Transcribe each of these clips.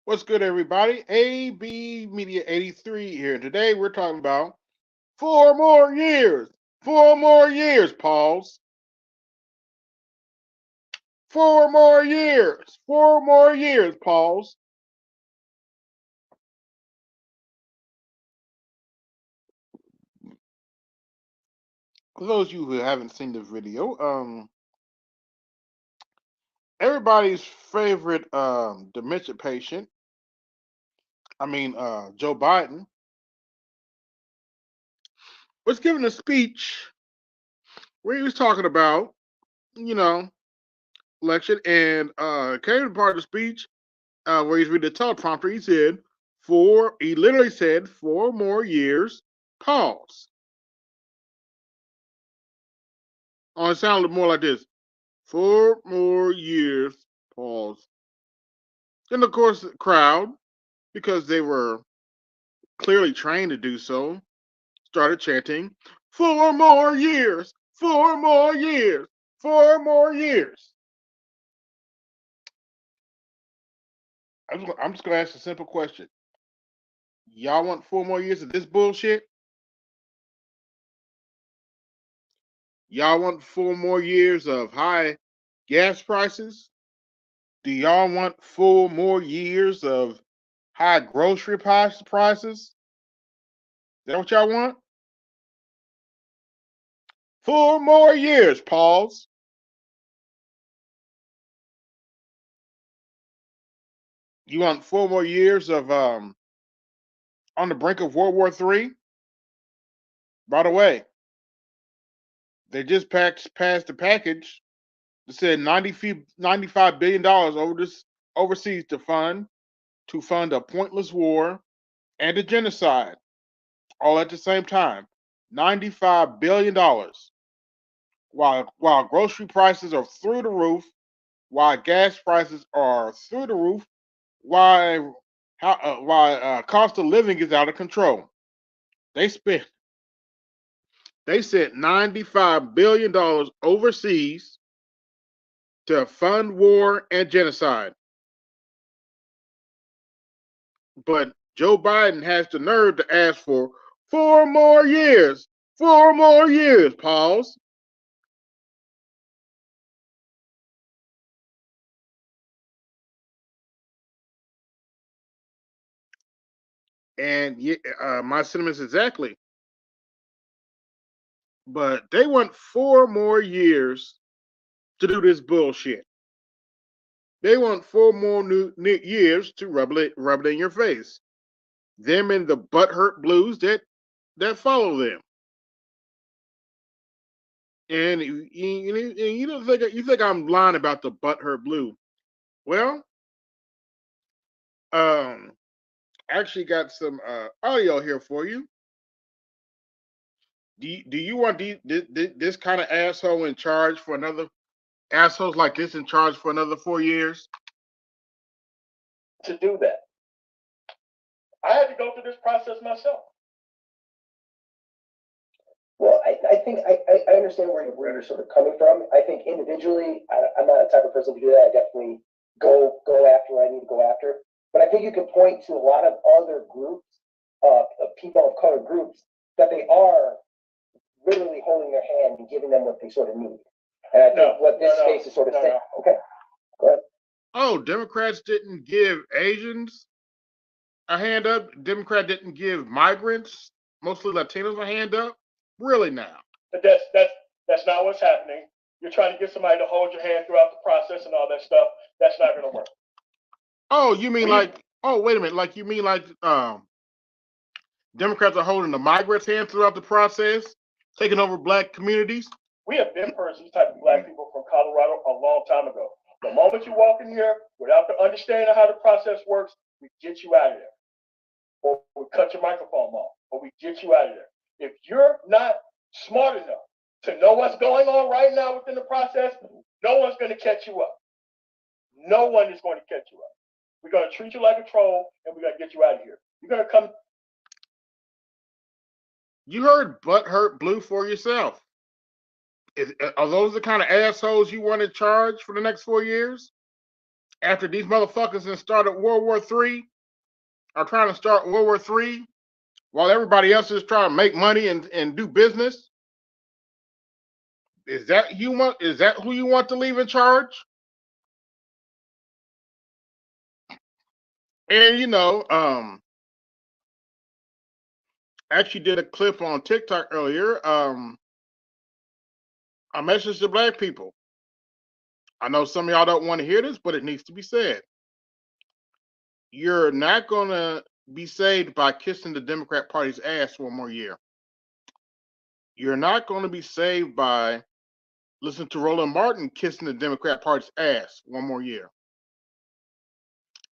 What's good, everybody? AB Media 83 here. Today we're talking about 4 more years. 4 more years, Pauls. 4 more years. 4 more years, Pauls. For those of you who haven't seen the video, everybody's favorite dementia patient, Joe Biden, was giving a speech where he was talking about, you know, election and came to part of the speech where he's reading the teleprompter. He literally said 4 more years, pause. Oh, it sounded more like this: 4 more years, pause. And of course, the crowd, because they were clearly trained to do so, started chanting, 4 more years, 4 more years, 4 more years. I'm just going to ask a simple question. Y'all want 4 more years of this bullshit? Y'all want 4 more years of high gas prices? Do y'all want 4 more years of high grocery prices? Is that what y'all want? 4 more years, Pauls. You want 4 more years of on the brink of World War III? By the way, they just passed the package that said $95 billion overseas to fund a pointless war and a genocide all at the same time. $95 billion. While grocery prices are through the roof, while gas prices are through the roof, why cost of living is out of control. They spent they sent $95 billion overseas to fund war and genocide. But Joe Biden has the nerve to ask for 4 more years. 4 more years, pause. And my sentiments exactly. But they want 4 more years to do this bullshit. They want 4 more years to rub it in your face. Them and the butthurt blues that follow them. And you don't think I'm lying about the butthurt blue? Well, I actually got some audio here for you. Do you want this kind of asshole in charge for another assholes like this in charge for another 4 years? To do that, I had to go through this process myself. Well, I think I understand where you're sort of coming from. I think individually, I'm not the type of person to do that. I definitely go after what I need to go after. But I think you can point to a lot of other groups, people of color groups, that they are literally holding their hand and giving them what they sort of need. And I think what this space is sort of saying. Okay, go ahead. Oh, Democrats didn't give Asians a hand up. Democrat didn't give migrants, mostly Latinos, a hand up. Really now? But that's not what's happening. You're trying to get somebody to hold your hand throughout the process and all that stuff. That's not going to work. Oh, you mean like? Oh, wait a minute. Like you mean like Democrats are holding the migrants' hand throughout the process, taking over black communities? We have been these type of black people from Colorado a long time ago. The moment you walk in here without the understanding of how the process works, we get you out of there. Or we cut your microphone off. Or we get you out of there. If you're not smart enough to know what's going on right now within the process, no one's going to catch you up. No one is going to catch you up. We're going to treat you like a troll, and we're going to get you out of here. You're going to come. You heard butthurt blue for yourself. Are those the kind of assholes you want in charge for the next 4 years? After these motherfuckers that started World War III are trying to start World War III while everybody else is trying to make money and do business. Is that you want? Is that who you want to leave in charge? And I actually did a clip on TikTok earlier. A message to black people. I know some of y'all don't want to hear this, but it needs to be said. You're not gonna be saved by kissing the Democrat Party's ass one more year. You're not gonna be saved by listening to Roland Martin kissing the Democrat Party's ass one more year.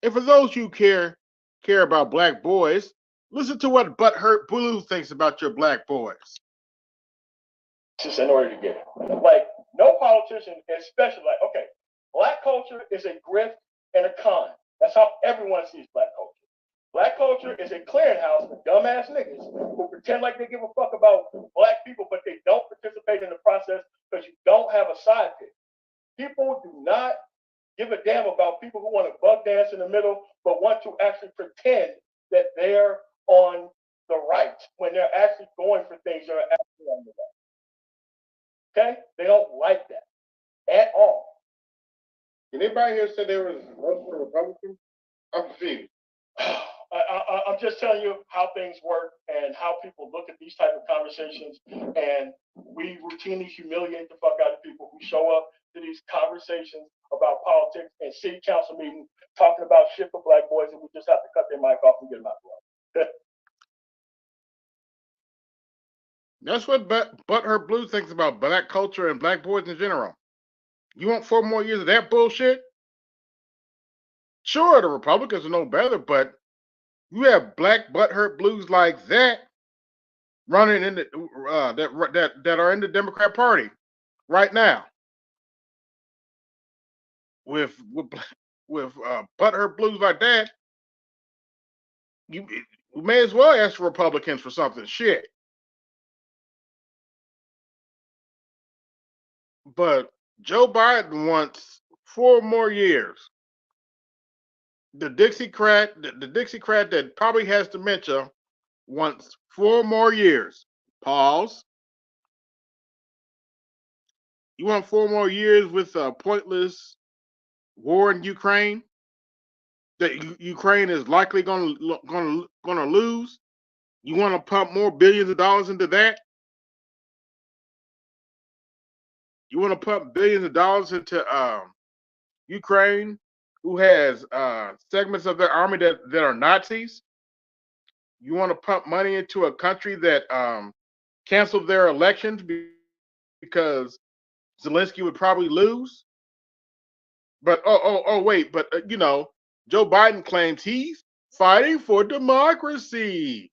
And for those you care about black boys, listen to what Butthurt Blue thinks about your black boys. Just in order to get it. Like, no politician, especially like, okay, black culture is a grift and a con. That's how everyone sees black culture. Black culture is a clearinghouse for dumbass niggas who pretend like they give a fuck about black people, but they don't participate in the process because you don't have a side pick. People do not give a damn about people who want to bug dance in the middle, but want to actually pretend that they're on the right when they're actually going for things that are actually on the right. Okay? They don't like that at all. Can anybody here say there was vote for Republicans? I'm confused. I'm just telling you how things work and how people look at these type of conversations, and we routinely humiliate the fuck out of people who show up to these conversations about politics and city council meetings talking about shit for black boys, and we just have to cut their mic off and get them out the way. That's what Butthurt Blue thinks about black culture and black boys in general. You want 4 more years of that bullshit? Sure, the Republicans are no better, but you have black Butthurt Blues like that running in the that are in the Democrat Party right now with Butthurt Blues like that. You may as well ask the Republicans for something. Shit. But Joe Biden wants 4 more years. The Dixiecrat that probably has dementia wants 4 more years. Pause. You want 4 more years with a pointless war in Ukraine that Ukraine is likely going to lose? You want to pump more billions of dollars into that? You want to pump billions of dollars into Ukraine, who has segments of their army that are Nazis? You want to pump money into a country that canceled their elections because Zelensky would probably lose? But wait, but Joe Biden claims he's fighting for democracy.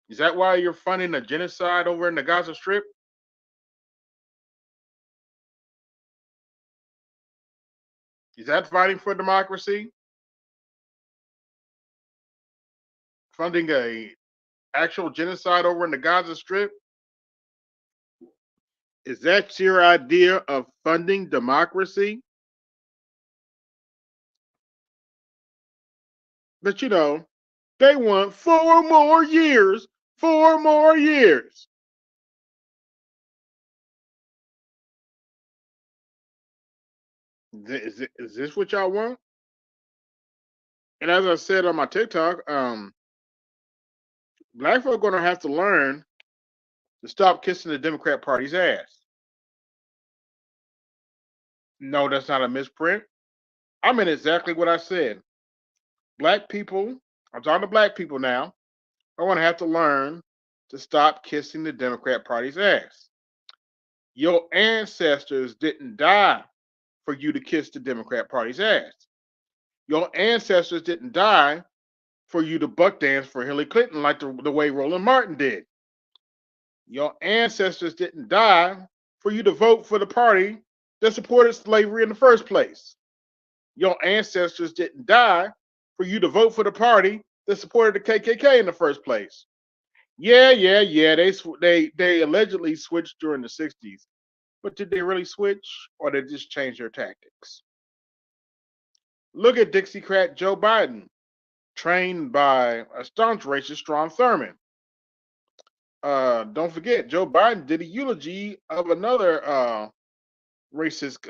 Is that why you're funding a genocide over in the Gaza Strip? Is that fighting for democracy? Funding a actual genocide over in the Gaza Strip? Is that your idea of funding democracy? But they want 4 more years. 4 more years. Is this what y'all want? And as I said on my TikTok, black folk are going to have to learn to stop kissing the Democrat Party's ass. No, that's not a misprint. I meant exactly what I said. Black people, I'm talking to black people now, are going to have to learn to stop kissing the Democrat Party's ass. Your ancestors didn't die for you to kiss the Democrat Party's ass. Your ancestors didn't die for you to buck dance for Hillary Clinton like the way Roland Martin did. Your ancestors didn't die for you to vote for the party that supported slavery in the first place. Your ancestors didn't die for you to vote for the party that supported the KKK in the first place. Yeah. They allegedly switched during the 60s, But did they really switch or did they just change their tactics? Look at Dixiecrat Joe Biden, trained by a staunch racist Strom Thurmond. Don't forget, Joe Biden did a eulogy of another racist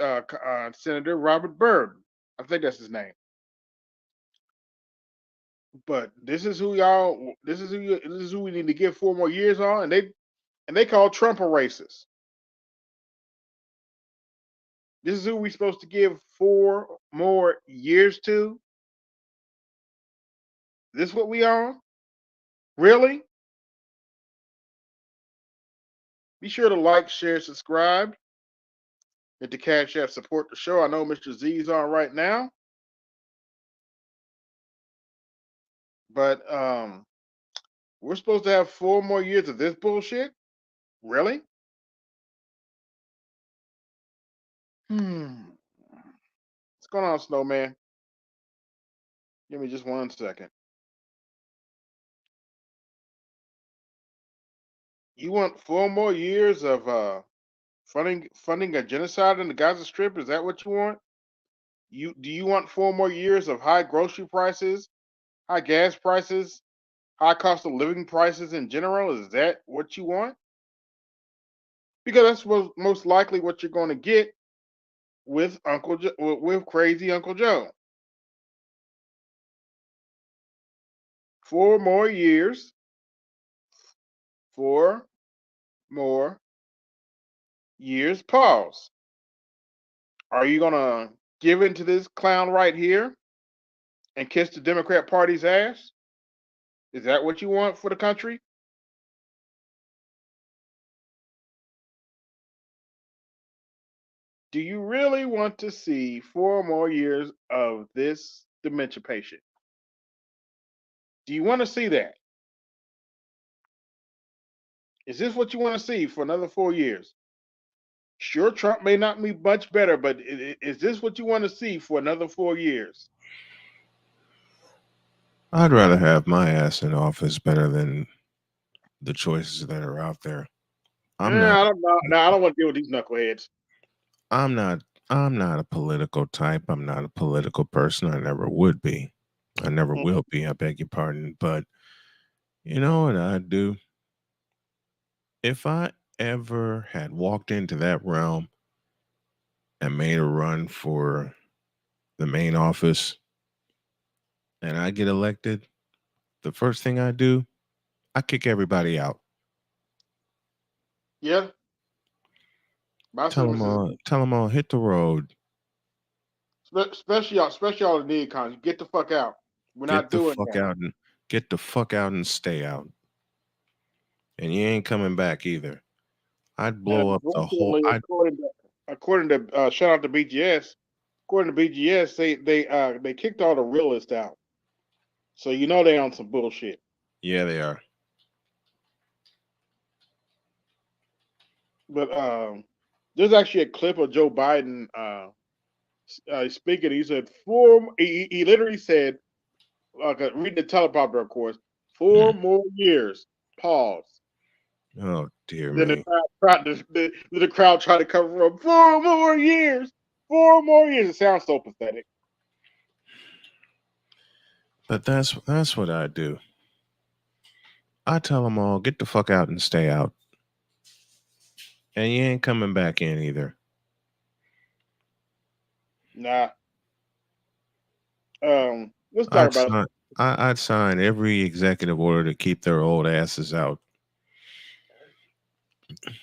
senator, Robert Byrd. I think that's his name. But this is who y'all. This is who we need to give 4 more years on, and they call Trump a racist. This is who we supposed to give 4 more years to. This what we on? Really? Be sure to like, share, subscribe, and to Cash App support the show. I know Mr. Z's on right now, but we're supposed to have 4 more years of this bullshit. Really? What's going on, Snowman? Give me just 1 second. You want 4 more years of funding a genocide in the Gaza Strip? Is that what you want? Do you want 4 more years of high grocery prices, high gas prices, high cost of living prices in general? Is that what you want? Because that's most likely what you're going to get with with crazy Uncle Joe. 4 more years. 4 more years. Pause. Are you gonna give in to this clown right here and kiss the Democrat Party's ass? Is that what you want for the country? Do you really want to see 4 more years of this dementia patient? Do you want to see that? Is this what you want to see for another 4 years? Sure, Trump may not be much better, but is this what you want to see for another 4 years? I'd rather have my ass in office better than the choices that are out there. I'm not. I don't know. No, I don't want to deal with these knuckleheads. I'm not. I'm not a political type. I'm not a political person. I never would be. I never will be. I beg your pardon. But you know what I'd do? If I ever had walked into that realm and made a run for the main office and I get elected, the first thing I do, I kick everybody out. Yeah, my service is Tell them all, hit the road. especially all the need cons. Get the fuck out. We're Get not the doing fuck that. out and get the fuck out and stay out. And you ain't coming back either. I'd And blow up the whole. unfortunately, I'd according to shout out to BGS, according to BGS, they kicked all the realists out. So you know they on some bullshit. yeah, they are. But there's actually a clip of Joe Biden speaking. He said he literally said, like reading the teleprompter, of course, 4 more years. Pause. Oh dear Then me. the crowd tried to cover up 4 more years. 4 more years. It sounds so pathetic. But that's what I do. I tell them all, get the fuck out and stay out. And you ain't coming back in either. Nah. Let's talk I'd about sign. I'd sign every executive order to keep their old asses out.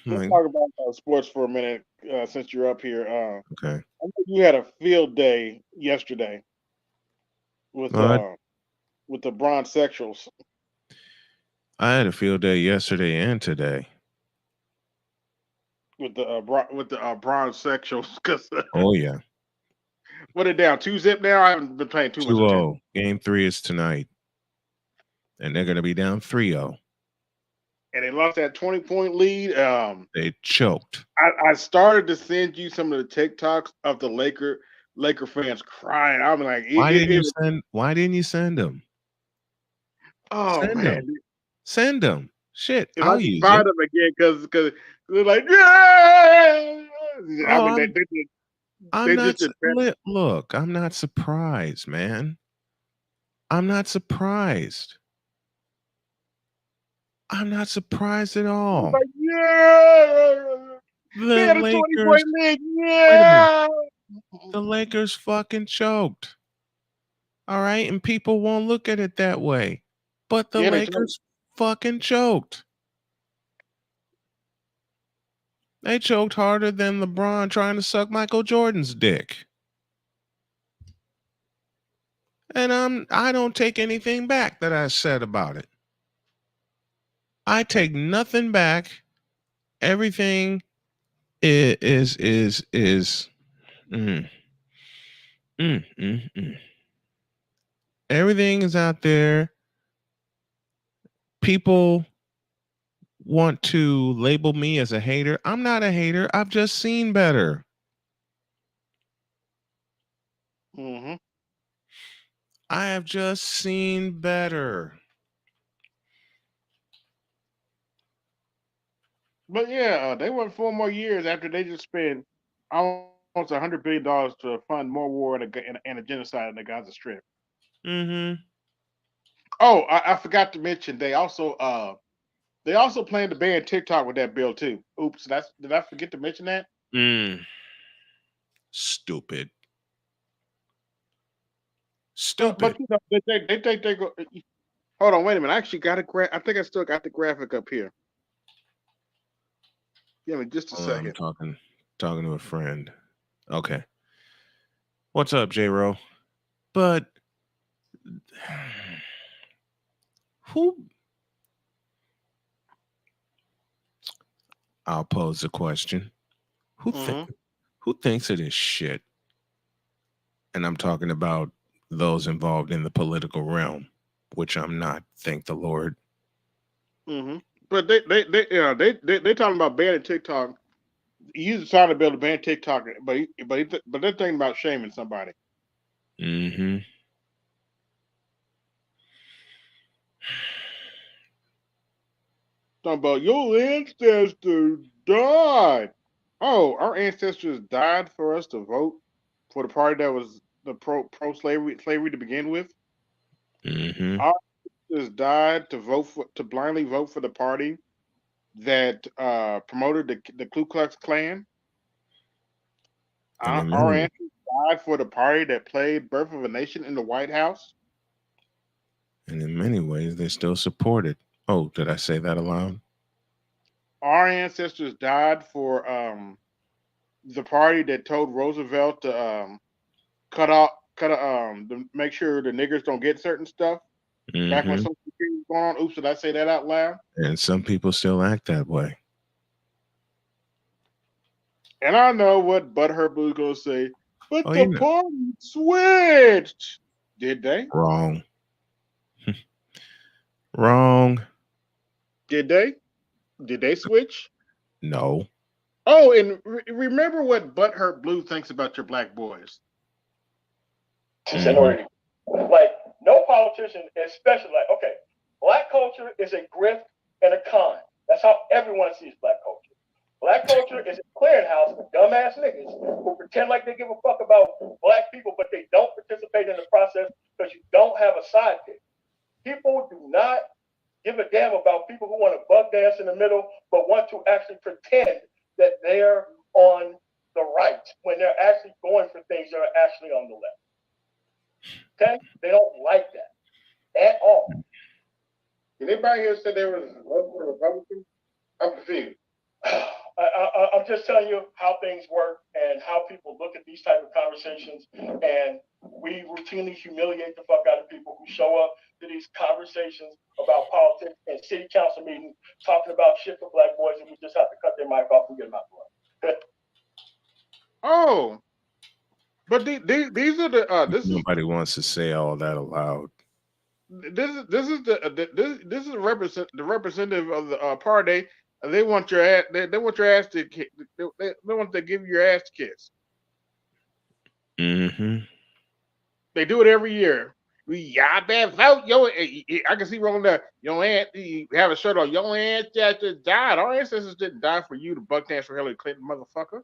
let's Like, talk about sports for a minute since you're up here. okay. I know you had a field day yesterday with Well, with the bronze sexuals. I had a field day yesterday and today. With the bronze sexuals because Oh yeah. what it down 2-0 now. I haven't been paying too much attention. 2-0. Game 3 is tonight. And they're gonna be down 3-0. And they lost that 20-point lead. They choked. I started to send you some of the TikToks of the Laker fans crying. I'm like, Why didn't you send them? oh Send man, them. Send them. Shit, if I I'll can use find them. them again, because they're like, yeah. I Oh, mean, I'm they not. just did. Look, I'm not surprised, man. I'm not surprised. I'm not surprised at all. Like, yeah, they The had a 20 Lakers. point lead. Wait a minute. Yeah, The Lakers fucking choked. All right, and people won't look at it that way, but the yeah, they told. Lakers fucking choked. They choked harder than LeBron trying to suck Michael Jordan's dick. And I don't take anything back that I said about it. I take nothing back. Everything is mm, mm. Everything is out there. People want to label me as a hater. I'm not a hater. I've just seen better. Mm-hmm. I have just seen better. But yeah, they want 4 more years after they just spent almost $100 billion to fund more war and a genocide in the Gaza Strip. Mm-hmm. Oh, I forgot to mention they also plan to ban TikTok with that bill too. Oops, did I forget to mention that? Mm. Stupid. But Stupid. you know they go. Hold on, wait a minute. I actually got a I think I still got the graphic up here. Give me just a Hold on, I'm second. talking to a friend. Okay. What's up, J-Ro? But who I'll pose the question. Who think Mm-hmm. who thinks of this shit? And I'm talking about those involved in the political realm, which I'm not, thank the Lord. Mm-hmm. But they talking about banning TikTok. He's trying to build a ban TikTok, but they're thinking about shaming somebody. Mm-hmm. Talking about your ancestors died. Oh, our ancestors died for us to vote for the party that was the pro slavery to begin with. Mm-hmm. Our ancestors died to blindly vote for the party that promoted the Ku Klux Klan. And in Our many ancestors died for the party that played "Birth of a Nation" in the White House. and in many ways they still support it. Oh, did I say that aloud? Our ancestors died for the party that told Roosevelt to to make sure the niggers don't get certain stuff. Back when Mm-hmm. Social Security was going on. Oops, did I say that out loud? And some people still act that way. And I know what Butthurt Blue's gonna say, but Oh, the you know, party switched. Did they? wrong. Wrong. Did they? Did they switch? No. Oh, and remember what Butthurt Blue thinks about your black boys. Mm-hmm. Like no politician, especially like okay, black culture is a grift and a con. That's how everyone sees black culture. Black culture is a clearinghouse for dumbass niggas who pretend like they give a fuck about black people, but they don't participate in the process because you don't have a sidekick. People do not give a damn about people who want to bug dance in the middle, but want to actually pretend that they're on the right when they're actually going for things that are actually on the left. Okay? They don't like that at all. Did anybody here say there was a Republican? I'm confused. I'm just telling you how things work and how people look at these type of conversations, and we routinely humiliate the fuck out of people who show up to these conversations about politics and city council meetings talking about shit for black boys, and we just have to cut their mic off and get them out the way. Oh, but these are the Nobody wants to say all that aloud. this is this is the representative of the party. They want your ass. They want your ass to. They want to give you your ass to kiss. Mm-hmm. They do it every year. Y'all better vote. I can see wrong there. Your aunt, you have a shirt on. Your ancestors died. Our ancestors didn't die for you to buck dance for Hillary Clinton, motherfucker.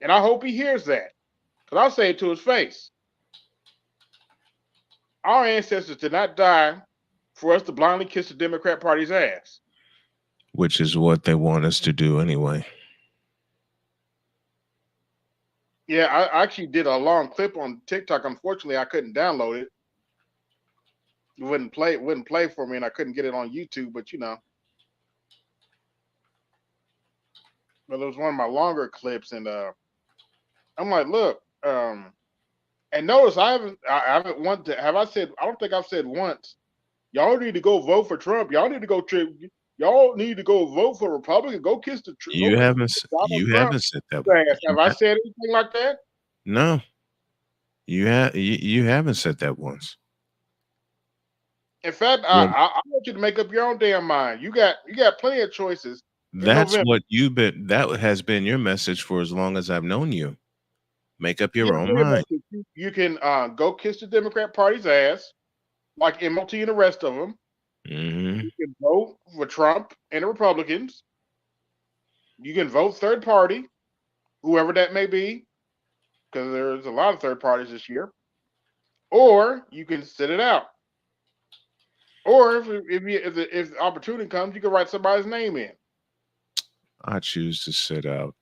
And I hope he hears that. Because I'll say it to his face. Our ancestors did not die for us to blindly kiss the Democrat Party's ass. Which is what they want us to do anyway. Yeah, I actually did a long clip on TikTok. Unfortunately, I couldn't download it. It wouldn't play for me, and I couldn't get it on YouTube. But but it was one of my longer clips, and I'm like, look, and notice I haven't want to have I said I don't think I've said once. Y'all need to go vote for Trump. Y'all need to go vote for Republican. Go kiss Donald You Trump. haven't said that. Have You I said anything like that? No, you haven't said that once. In fact, Well, I want you to make up your own damn mind. You got plenty of choices in that's November. what you've been. That has been your message for as long as I've known you. Make up Yeah, your own pretty much. mind. You can go kiss the Democrat Party's ass, like MLT and the rest of them. Hmm. You can vote for Trump and the Republicans. You can vote third party, whoever that may be, because there's a lot of third parties this year. Or you can sit it out. Or if the opportunity comes, you can write somebody's name in. I choose to sit out.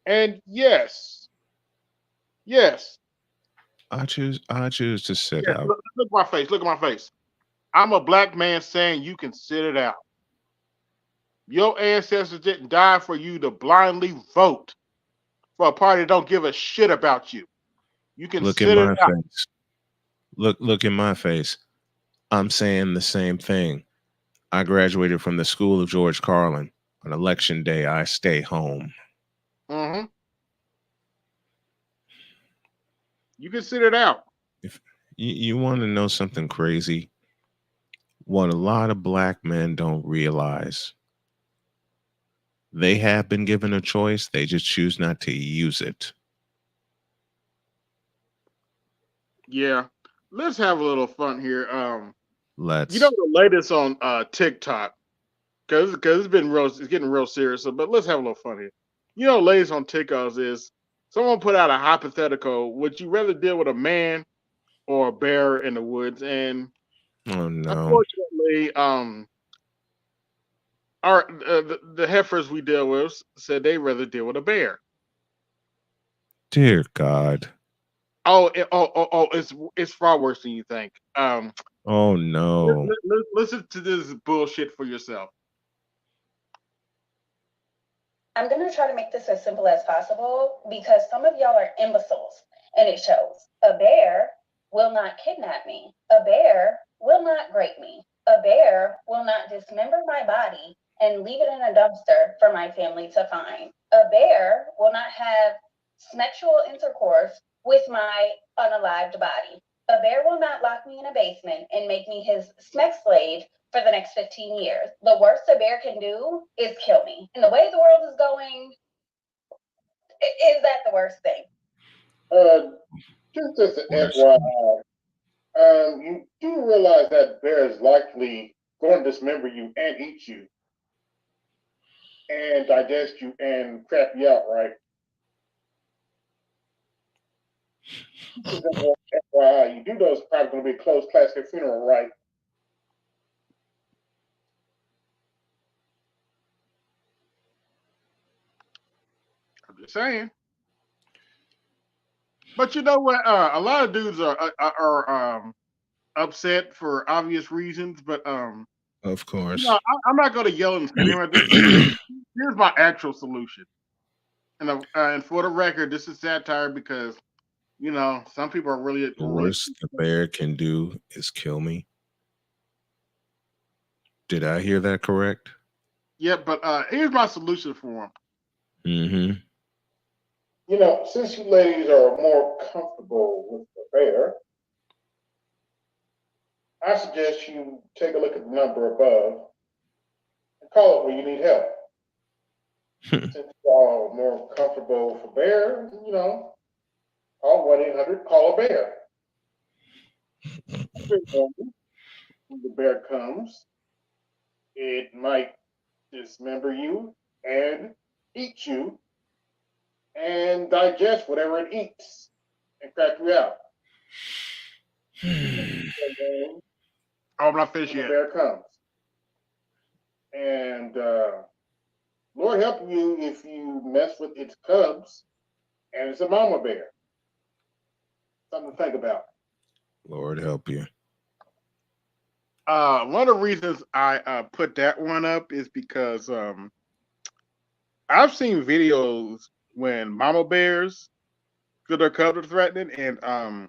And yes, yes, I choose to sit yes. out. Look at my face. Look at my face. I'm a black man saying you can sit it out. Your ancestors didn't die for you to blindly vote for a party that don't give a shit about you. You can Look in sit it my out. face. Look in my face. I'm saying the same thing. I graduated from the school of George Carlin. On election day, I stay home. Hmm. You can sit it out. If you want to know something crazy, what a lot of black men don't realize, they have been given a choice, they just choose not to use it. Yeah. Let's have a little fun here. Let's. The latest on TikTok, because it's getting real serious. But let's have a little fun here. Latest on TikTok is someone put out a hypothetical. Would you rather deal with a man or a bear in the woods? And Oh no. unfortunately, the heifers we deal with said they rather deal with a bear. Dear God. It's far worse than you think. Oh no. Listen to this bullshit for yourself. I'm going to try to make this as simple as possible because some of y'all are imbeciles and it shows. A bear will not kidnap me. A bear will not grape me. A bear will not dismember my body and leave it in a dumpster for my family to find. A bear will not have sexual intercourse with my unalived body. A bear will not lock me in a basement and make me his sex slave for the next 15 years. The worst a bear can do is kill me. And the way the world is going, is that the worst thing? Just as an FYI, you do realize that bear is likely going to dismember you and eat you and digest you and crap you out, right? FYI, you do know it's probably going to be a closed casket funeral, right? I'm just saying. But you know what? A lot of dudes are upset for obvious reasons. But Of course. I'm not going to yell and scream at this. Here's my actual solution. And for the record, this is satire because some people are The really. worst the bear can do is kill me. Did I hear that correct? Yeah, but here's my solution for them. Mm-hmm. Since you ladies are more comfortable with the bear, I suggest you take a look at the number above and call it when you need help. Since you are more comfortable with a bear, call 1-800, call a bear. When the bear comes, it might dismember you and eat you and digest whatever it eats and crack you out. Hmm. And then, oh, I'm not finished when the yet. bear comes. And Lord help you if you mess with its cubs and it's a mama bear. Something to think about. Lord help you. One of the reasons I put that one up is because I've seen videos when mama bears feel their cubs are threatening, and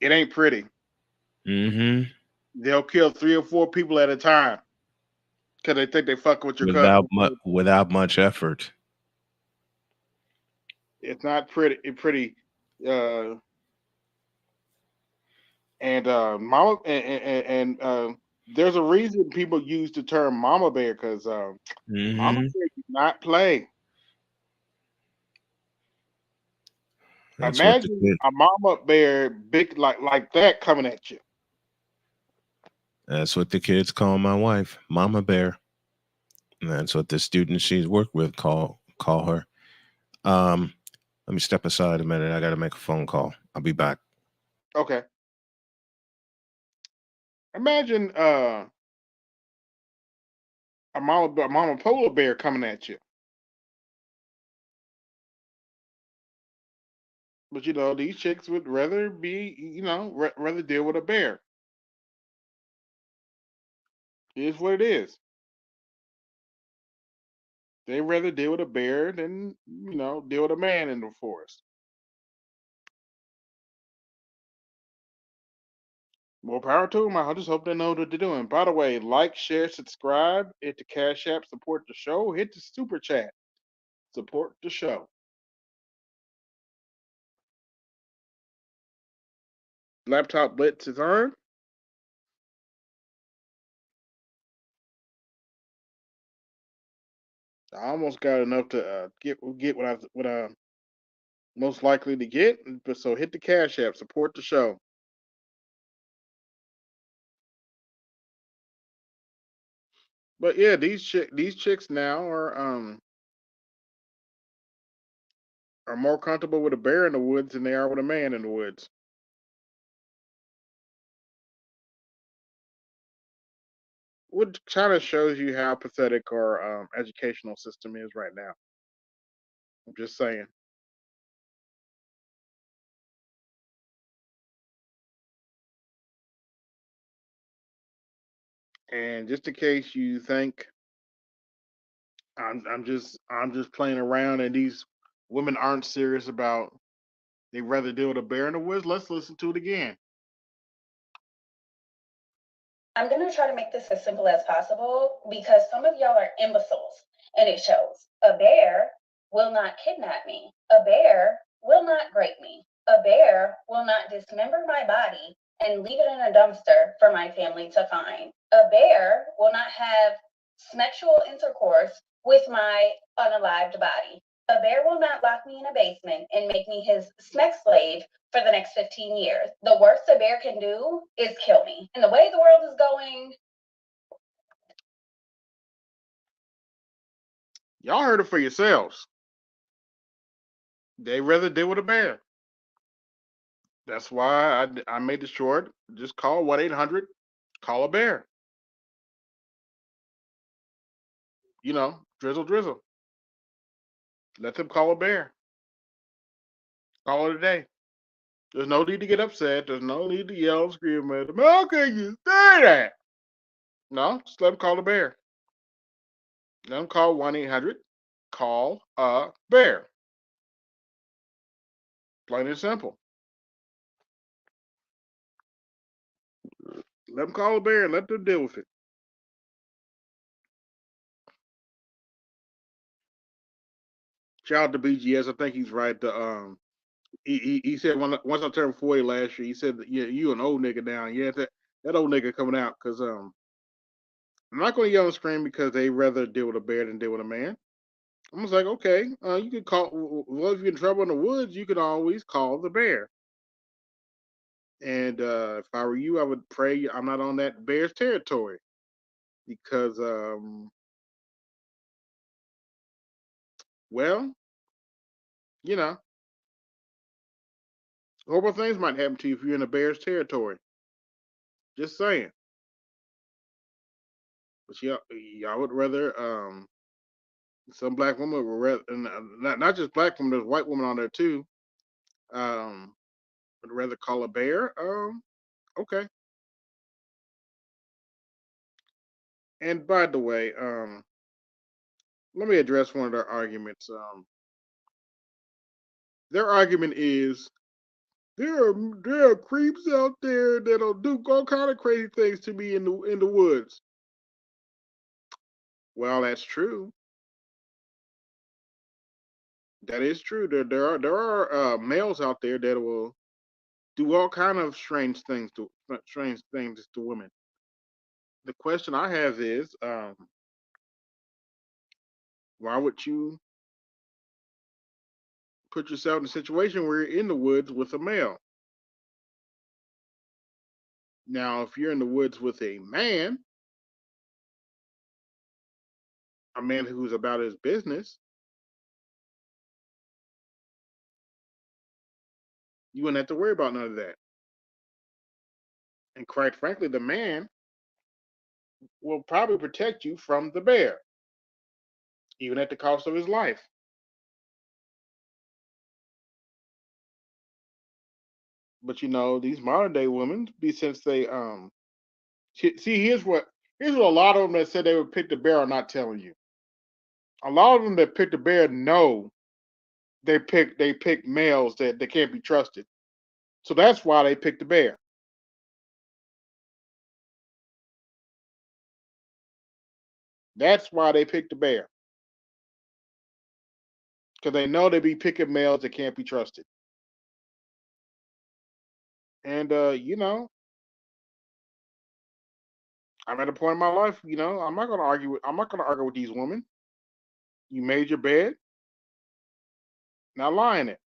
it ain't pretty. Hmm. They'll kill 3 or 4 people at a time because they think they fucking with your cubs. Without much effort. It's not pretty. Pretty. Uh, and mama and there's a reason people use the term mama bear because mama Hmm. bear do not play. That's what the Imagine kid. a mama bear big like that coming at you. That's what the kids call my wife, Mama Bear. And that's what the students she's worked with call her. Um, Let me step aside a minute. I got to make a phone call. I'll be back. Okay. Imagine a mama polar bear coming at you. But these chicks would rather be, rather deal with a bear. It is what it is. They rather deal with a bear than, deal with a man in the forest. More power to them. I just hope they know what they're doing. By the way, like, share, subscribe, hit the Cash App, support the show, hit the Super Chat, support the show. Laptop Blitz is on. I almost got enough to get what I most likely to get. But so hit the Cash App, support the show. But yeah, these chicks now are more comfortable with a bear in the woods than they are with a man in the woods. Which kind of shows you how pathetic our educational system is right now. I'm just saying. And just in case you think I'm just playing around and these women aren't serious about they rather deal with a bear in the woods, let's listen to it again. I'm going to try to make this as simple as possible because some of y'all are imbeciles and it shows. A bear will not kidnap me. A bear will not break me. A bear will not dismember my body and leave it in a dumpster for my family to find. A bear will not have sexual intercourse with my unalived body. A bear will not lock me in a basement and make me his sex slave for the next 15 years. The worst a bear can do is kill me. And the way the world is going, Y'all heard it for yourselves. They rather deal with a bear. That's why I made it short. Just call 1-800. Call a bear. Drizzle, drizzle. Let them call a bear. Call it a day. There's no need to get upset. There's no need to yell and scream at them. How can you say that? No, just let them call a bear. Let them call 1-800. Call a bear. Plain and simple. Let them call a bear and let them deal with it. Shout out to BGS. I think he's right. He said once I turned 40 last year, he said that, yeah, you an old nigga now. Yeah, that old nigga coming out because I'm not going to yell and scream because they rather deal with a bear than deal with a man. I'm just like, okay, you can call. Well, if you're in trouble in the woods, you can always call the bear. And if I were you, I would pray I'm not on that bear's territory because, well, You know, horrible things might happen to you if you're in a bear's territory. Just saying. But y'all would rather some black women would rather, and not just black women, there's white women on there too. Um, would rather call a bear. Okay. And by the way, let me address one of their arguments. Their argument is there are creeps out there that'll do all kind of crazy things to me in the woods. Well, that's true. That is true. There are males out there that will do all kind of strange things to women. The question I have is, why would you put yourself in a situation where you're in the woods with a male? Now, if you're in the woods with a man who's about his business, you wouldn't have to worry about none of that. And quite frankly, the man will probably protect you from the bear, even at the cost of his life. But these modern day women, since they see, here's what a lot of them that said they would pick the bear are not telling you. A lot of them that pick the bear know they pick males that they can't be trusted. So that's why they pick the bear. That's why they pick the bear. Because they know they be picking males that can't be trusted. And I'm at a point in my life, I'm not gonna argue with these women. You made your bed, now lie in it.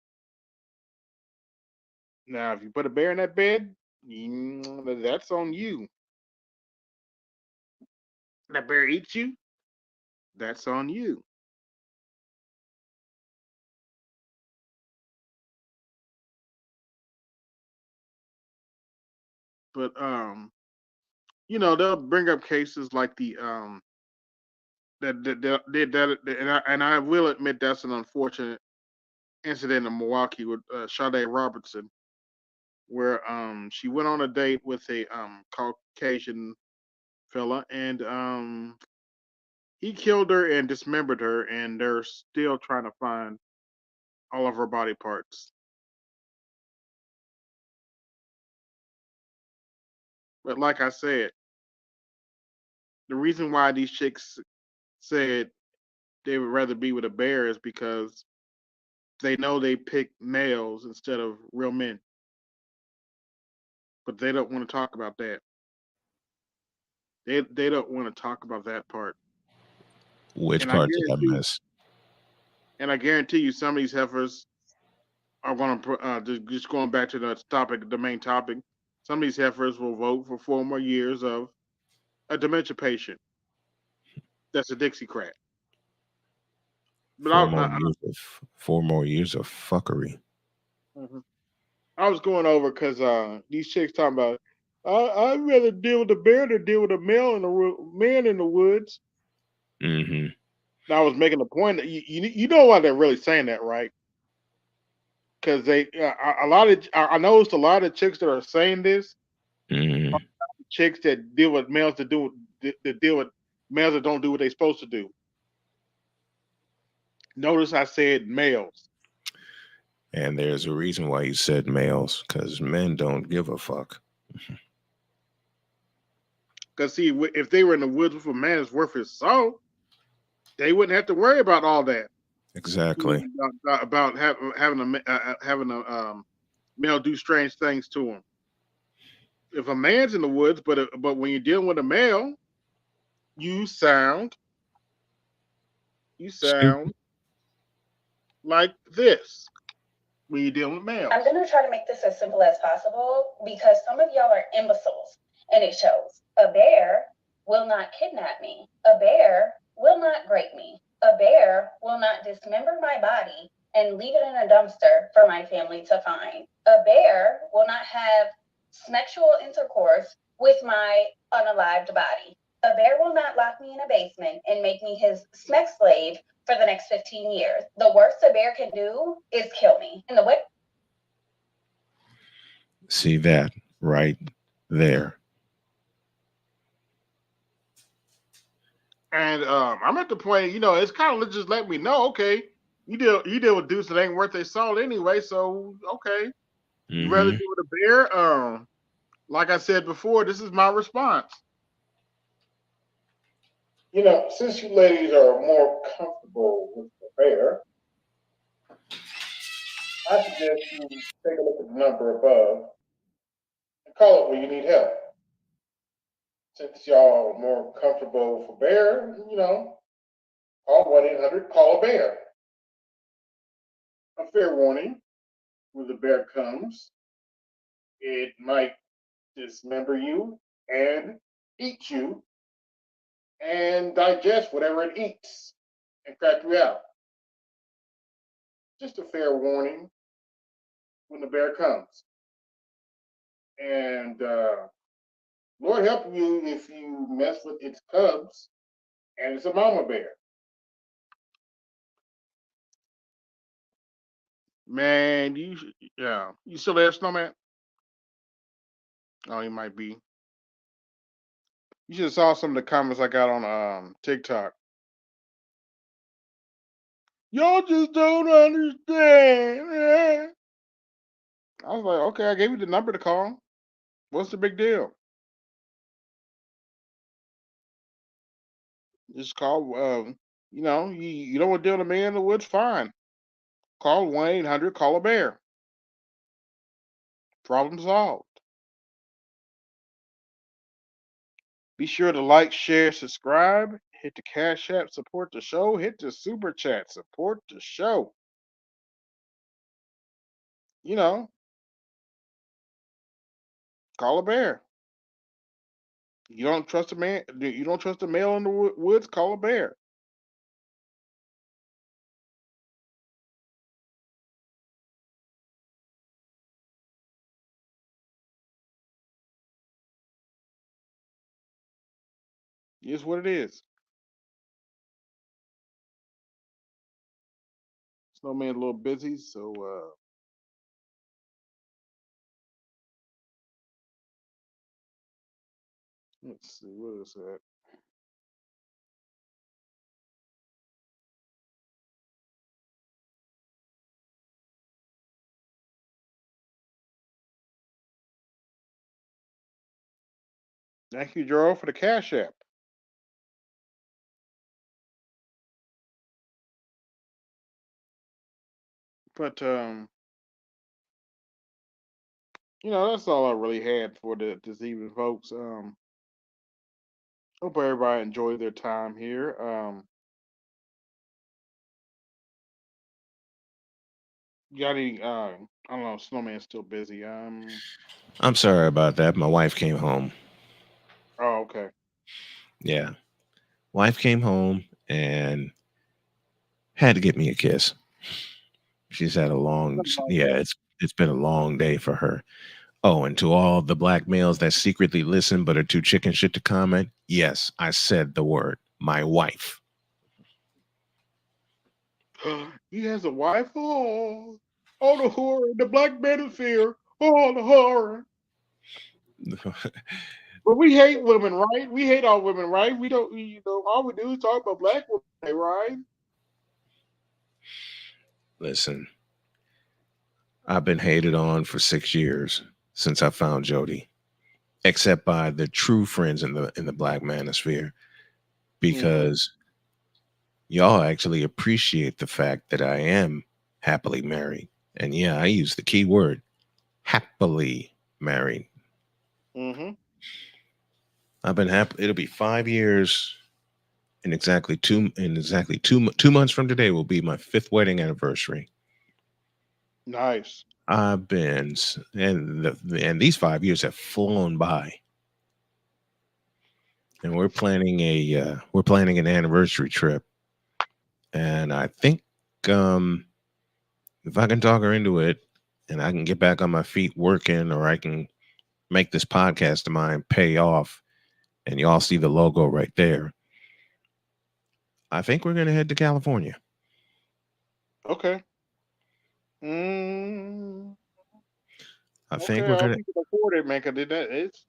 Now, if you put a bear in that bed, that's on you. That bear eats you, that's on you. But they'll bring up cases like the and I will admit that's an unfortunate incident in Milwaukee with Sade Robertson, where she went on a date with a Caucasian fella, and he killed her and dismembered her, and they're still trying to find all of her body parts. But like I said, the reason why these chicks said they would rather be with a bear is because they know they pick males instead of real men, but they don't want to talk about that. They don't want to talk about that part. Which And I part did I guarantee, miss? and I guarantee you, some of these heifers are going to just going back to the main topic. Some of these heifers will vote for 4 more years of a dementia patient that's a Dixiecrat. But Four more years of fuckery. Mhm. I was going over because these chicks talking about I'd rather deal with a bear than deal with a man in the woods. Mm-hmm. And I was making the point that you know why they're really saying that, right? Because they a lot of I noticed a lot of chicks that are saying this, Mm-hmm. chicks that deal with males that deal with males that don't do what they're supposed to do. Notice I said males. And there's a reason why you said males, because men don't give a fuck. Because see, if they were in the woods with a man that's worth his salt, they wouldn't have to worry about all that. Exactly. About having a male do strange things to him. If a man's in the woods, but when you're dealing with a male, you sound you Stupid. sound like this when you're dealing with males. I'm going to try to make this as simple as possible because some of y'all are imbeciles and it shows. A bear will not kidnap me. A bear will not break me. A bear will not dismember my body and leave it in a dumpster for my family to find. A bear will not have sexual intercourse with my unalived body. A bear will not lock me in a basement and make me his sex slave for the next 15 years. The worst a bear can do is kill me. In the whip. See that right there. And I'm at the point, it's kind of just let me know, okay, you deal with dudes that ain't worth their salt anyway, so okay, you rather Hmm. deal with a bear. Like I said before, this is my response. Since you ladies are more comfortable with the bear, I suggest you take a look at the number above and call it when you need help. Since y'all are more comfortable with a bear, call 1-800 call a bear. A fair warning: when the bear comes, it might dismember you and eat you and digest whatever it eats and crack you out. Just a fair warning when the bear comes. And Lord help you if you mess with its cubs and it's a mama bear. Man, yeah, you still there, Snowman? Oh, you might be. You should have saw some of the comments I got on TikTok. Y'all just don't understand. I was like, okay, I gave you the number to call. What's the big deal? Just call. You don't want to deal with a man in the woods? Fine. Call 1-800 call a bear. Problem solved. Be sure to like, share, subscribe. Hit the Cash App, support the show. Hit the Super Chat, support the show. You know, call a bear. You don't trust a man. You don't trust a male in the woods? Call a bear. It's what it is. Snowman's a little busy, so let's see what is that. Thank you, Joe, for the Cash App. But that's all I really had for this evening, folks. Hope everybody enjoyed their time here. Got any? I don't know. Snowman's still busy. I'm sorry about that. My wife came home. Oh, okay. Yeah. Wife came home and had to get me a kiss. She's had a long, Something like yeah, that. it's been a long day for her. Oh, and to all the black males that secretly listen but are too chicken shit to comment, yes, I said the word. My wife. He has a wife. Oh, the horror, the black manosphere. Oh, the horror. But we hate women, right? We hate all women, right? We don't. All we do is talk about black women, right? Listen, I've been hated on for 6 years since I found Jody, except by the true friends in the black manosphere, Mm-hmm. because y'all actually appreciate the fact that I am happily married. And yeah, I use the key word happily married. Mm-hmm. I've been happy. It'll be 5 years in exactly 2 months from today will be my fifth wedding anniversary. Nice. I've been and these 5 years have flown by, and we're planning an anniversary trip, and I think um If I can talk her into it and I can get back on my feet working, or I can make this podcast of mine pay off, and y'all see the logo right there, I think we're going to head to California. Okay. Mm, I think okay. we're I hope going to you can afford it, man. Cause it's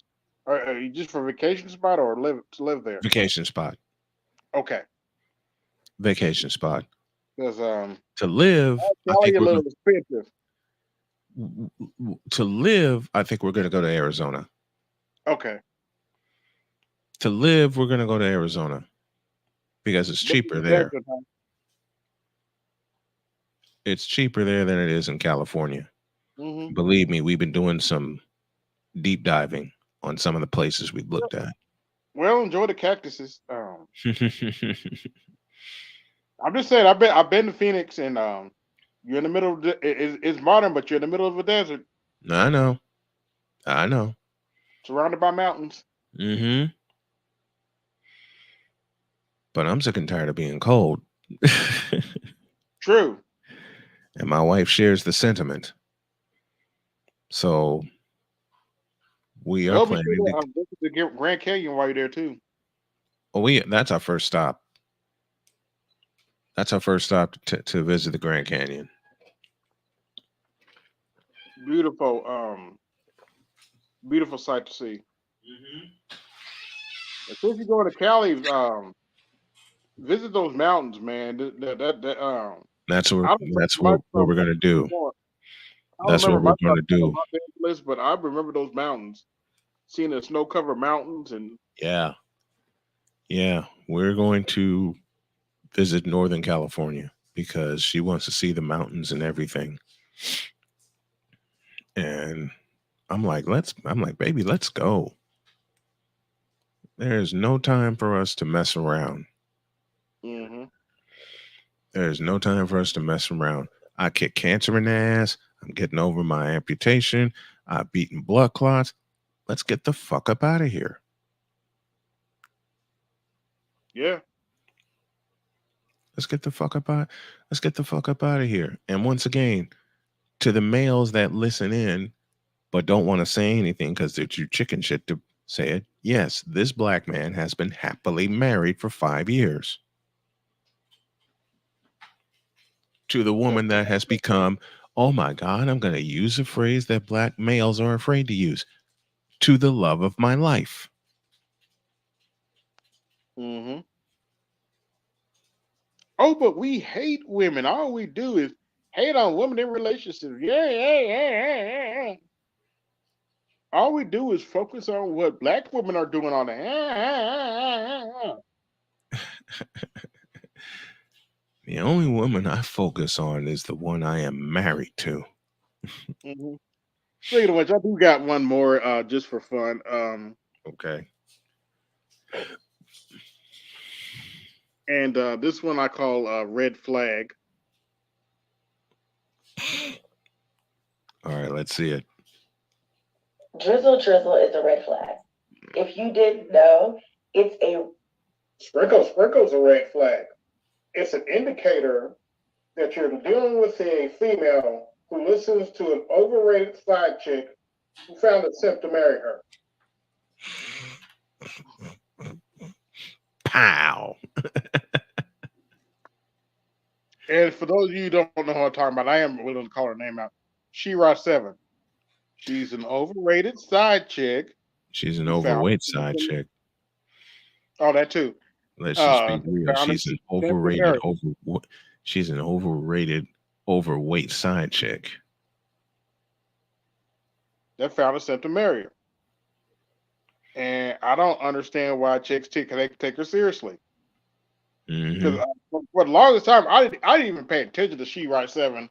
are you just for vacation spot or live there? vacation spot, Okay. vacation spot. Because To live, I Cali think a we're little going expensive. to live. I think we're going to go to Arizona. Okay. To live, we're going to go to Arizona because it's Look at cheaper the there. desert, huh? It's cheaper there than it is in California. Mm-hmm. Believe me, we've been doing some deep diving on some of the places we've looked at. Well, enjoy the cactuses. I'm just saying. I've been to Phoenix, and you're in the middle of it's modern, but you're in the middle of a desert, I know. I know. surrounded by mountains. Hmm. But I'm sick and tired of being cold. True. And my wife shares the sentiment. So we are Well, be sure planning to. to visit the Grand Canyon while you're there too. Oh, that's our first stop. That's our first stop to visit the Grand Canyon. Beautiful, beautiful sight to see. As soon as you go to Cali, visit those mountains, man. That's what I don't remember that's much what we're from gonna do. going. I don't That's remember what we're much gonna from do. Los Angeles, but I remember those mountains, seeing the snow-covered mountains, and Yeah. Yeah. We're going to visit Northern California because she wants to see the mountains and everything. And I'm like, baby, let's go. There's no time for us to mess around. hmm There's no time for us to mess around. I kick cancer in the ass. I'm getting over my amputation. I've beaten blood clots. Let's get the fuck up out of here. yeah, Let's get the fuck up out. Let's get the fuck up out of here. And once again, to the males that listen in but don't want to say anything because they're too chicken shit to say it. Yes, this black man has been happily married for 5 years to the that's woman that has become, oh my God, I'm going to use a phrase that black males are afraid to use, to the love of my life. hmm Oh, but we hate women. All we do is hate on women in relationships. Yeah, yeah, yeah, yeah, yeah. All we do is focus on what black women are doing on the. The only woman I focus on is the one I am married to. Mhm. Speaking of which, I do got one more just for fun. Okay. And this one I call red flag. All right, let's see it. Drizzle drizzle is a red flag. If you didn't know, it's a Sprinkles a red flag. It's an indicator that you're dealing with a female who listens to an overrated side chick who found it simp to marry her. Pow. And for those of you who don't know who I'm talking about, I am willing to call her name out. She-Ra 7. She's an overrated side chick She's an who found overweight it side chick. oh that too. Let's just be real. Found it She's an simp to marry. she's an overrated overweight side chick. That found a simp to marry her. And I don't understand why chicks take her seriously. Hmm. Because for the longest time, I didn't even pay attention to She-Ra 7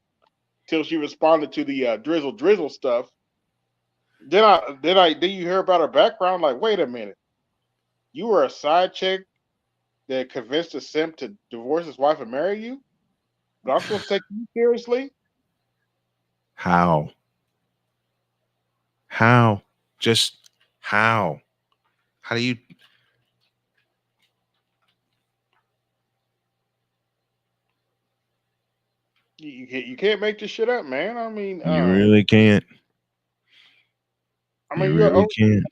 till she responded to the drizzle stuff. Then you hear about her background? Like, wait a minute, you were a side chick that convinced a simp to divorce his wife and marry you, but I'm supposed to take you seriously? How? How? Just how? How do you? You can't make this shit up, man. I mean, You really can't. I You mean, really can't.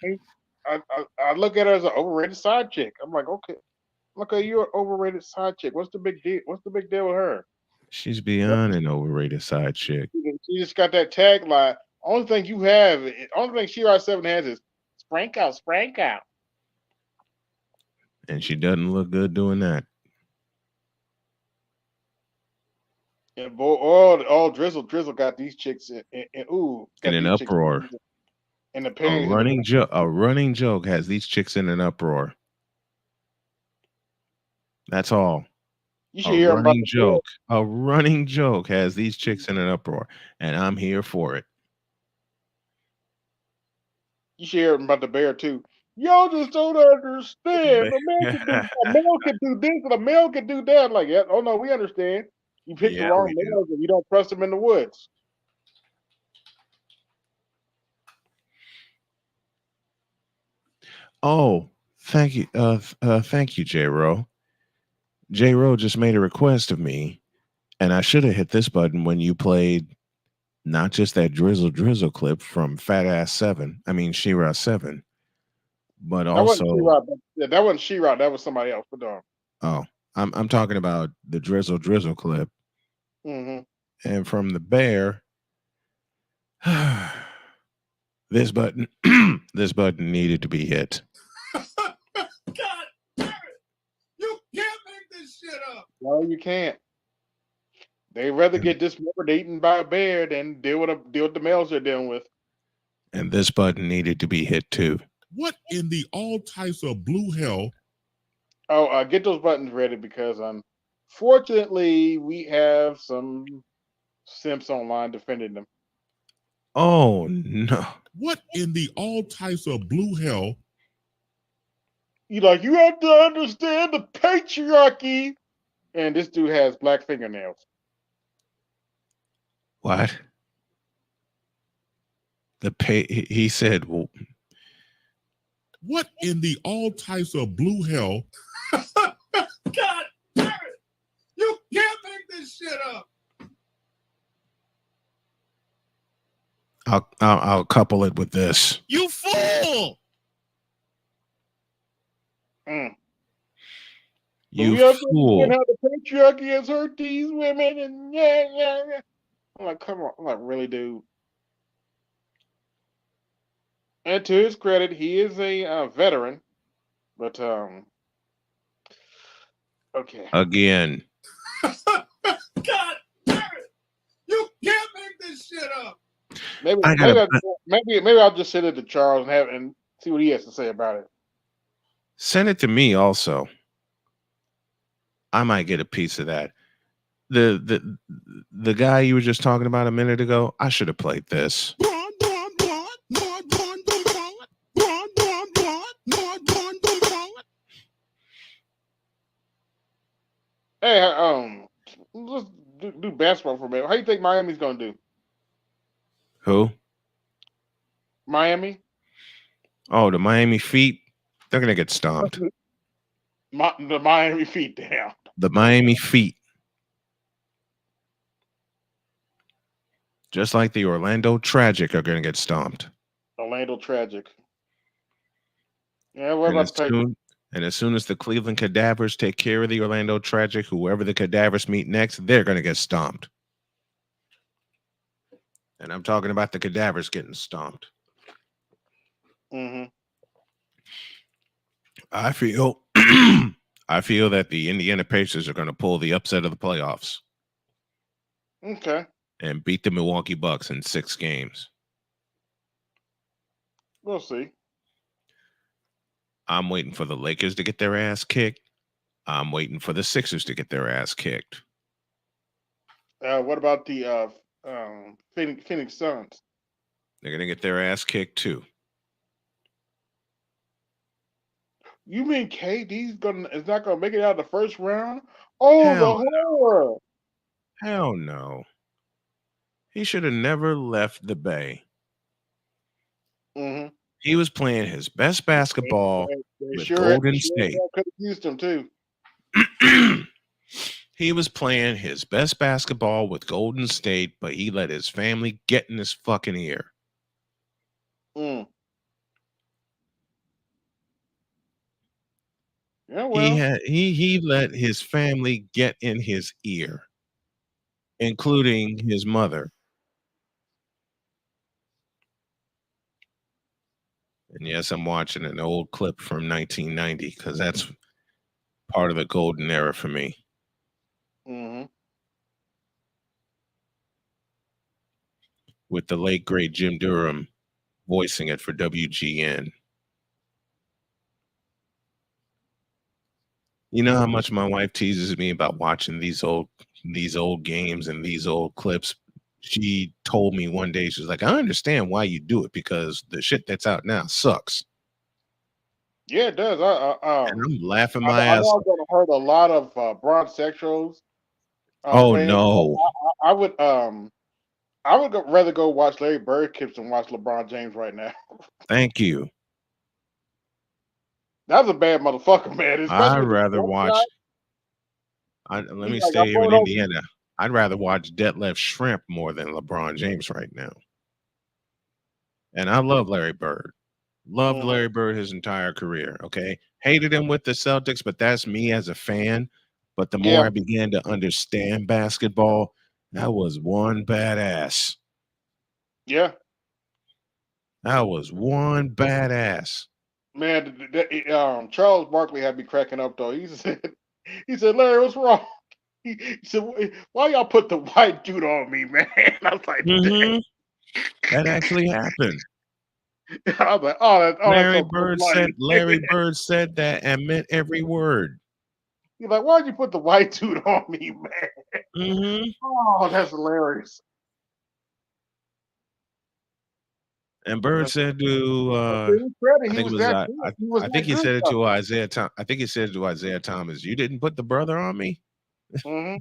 I look at her as an overrated side chick. I'm like, okay, look at you're an overrated side chick. What's the big deal? What's the big deal with her? She's beyond an overrated side chick. She just got that tagline. Only thing you have, only thing She Rod 7 has is sprank out, sprank out. And she doesn't look good doing that. And boy, all drizzle got these chicks ooh, In got an these chicks uproar. in the A pan. running joke has these chicks in an uproar. That's all. You should hear about the joke. A running joke has these chicks in an uproar, and I'm here for it. You should hear about the bear too. Y'all just don't understand. A male can do this and a male can do that. Like, yeah, oh no, we understand. You picked the Yeah, wrong we do. males and you don't trust them in the woods. Oh, thank you. Thank you, J Ro. J Ro just made a request of me, and I should have hit this button when you played not just that drizzle clip from Fat Ass 7. I mean She-Ra 7, but That wasn't also She-Ra. That wasn't She-Ra. That was somebody else. But oh, I'm talking about the drizzle clip, mm-hmm. and from the bear. This button, this button needed to be hit. God damn it! You can't make this shit up. No, you can't. They rather get dismembered, eaten by a bear than deal with the males they're dealing with. And this button needed to be hit too. What in the all types of blue hell? Oh, get those buttons ready because unfortunately we have some simps online defending them. Oh no! What in the all types of blue hell? You have to understand the patriarchy. And this dude has black fingernails. What? He said, well, what in the all types of blue hell? God damn it! You can't make this shit up. I'll couple it with this. You fool! You have fool! To how the patriarchy has hurt these women, and yeah. I'm like, come on, I'm like, really, dude. And to his credit, he is a veteran, but okay. Again. God damn it! You can't make this shit up. Maybe I'll just send it to Charles and see what he has to say about it. Send it to me also. I might get a piece of that. The guy you were just talking about a minute ago, I should have played this. Hey, let's do basketball for a minute. How do you think Miami's going to do? Who? Miami? Oh, the Miami Feet. They're going to get stomped. The Miami Feet, damn. The Miami Feet. Just like the Orlando Tragic are going to get stomped. Orlando Tragic. Yeah, what about the And as soon as the Cleveland Cadavers take care of the Orlando Tragic, whoever the Cadavers meet next, they're going to get stomped. And I'm talking about the Cadavers getting stomped. Mm-hmm. I feel that the Indiana Pacers are going to pull the upset of the playoffs. Okay. And beat the Milwaukee Bucks in 6 games. We'll see. I'm waiting for the Lakers to get their ass kicked. I'm waiting for the Sixers to get their ass kicked. What about the Phoenix Suns? They're going to get their ass kicked too. You mean KD's is not gonna make it out of the first round? Oh, Hell the horror! Hell no. He should have never left the Bay. Mm-hmm. He was playing his best basketball with Golden State. Could have used him too. He was playing his best basketball with Golden State, but he let his family get in his fucking ear. Mm. Yeah, He well, had he let his family get in his ear, including his mother. And yes, I'm watching an old clip from 1990 because that's part of the golden era for me. hmm With the late great Jim Durham voicing it for WGN. You know how much my wife teases me about watching these old games and these old clips. She told me one day, she was like, I understand why you do it because the shit that's out now sucks. yeah, it does. And I'm laughing I, my I know ass I'm off. going to hurt a lot of bronzexuals Oh fans. no. I would rather go watch Larry Bird clips than watch LeBron James right now. Thank you. That's a bad motherfucker, man. I'd Especially with the rather one guy. watch let He's me like, stay I'm here in going over. Indiana. I'd rather watch Detlef Shrimp more than LeBron James right now. And I love Larry Bird. Loved Mhm. Larry Bird his entire career. Okay. Hated him with the Celtics, but that's me as a fan. But the more Yeah, I began to understand basketball, that was one badass. yeah, That was one badass. man. Charles Barkley had me cracking up though. He said, Larry, what's wrong? He said, why y'all put the white dude on me, man? I was like, Hmm. That actually happened. I was like, oh, that's so cool blooded. Larry Bird said that and meant every word. He's like, why'd you put the white dude on me, man? Hmm. Oh, that's hilarious. And Bird But, said to but to his credit, I he think it was was that good. He was I think that he good said it though. to Isaiah I think he said it to Isaiah Thomas, you didn't put the brother on me? hmm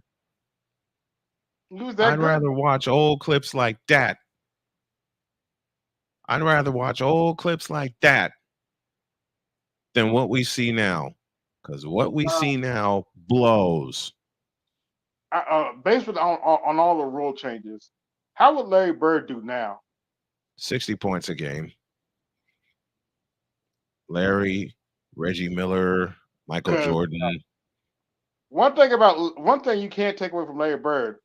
He was that I'd good. rather watch old clips like that. I'd rather watch old clips like that than what we see now. Because what we Uh, see now blows. based on all the rule changes, how would Larry Bird do now? 60 points a game. Larry, Reggie Miller, Michael Because Jordan. one thing you can't take away from Larry Bird,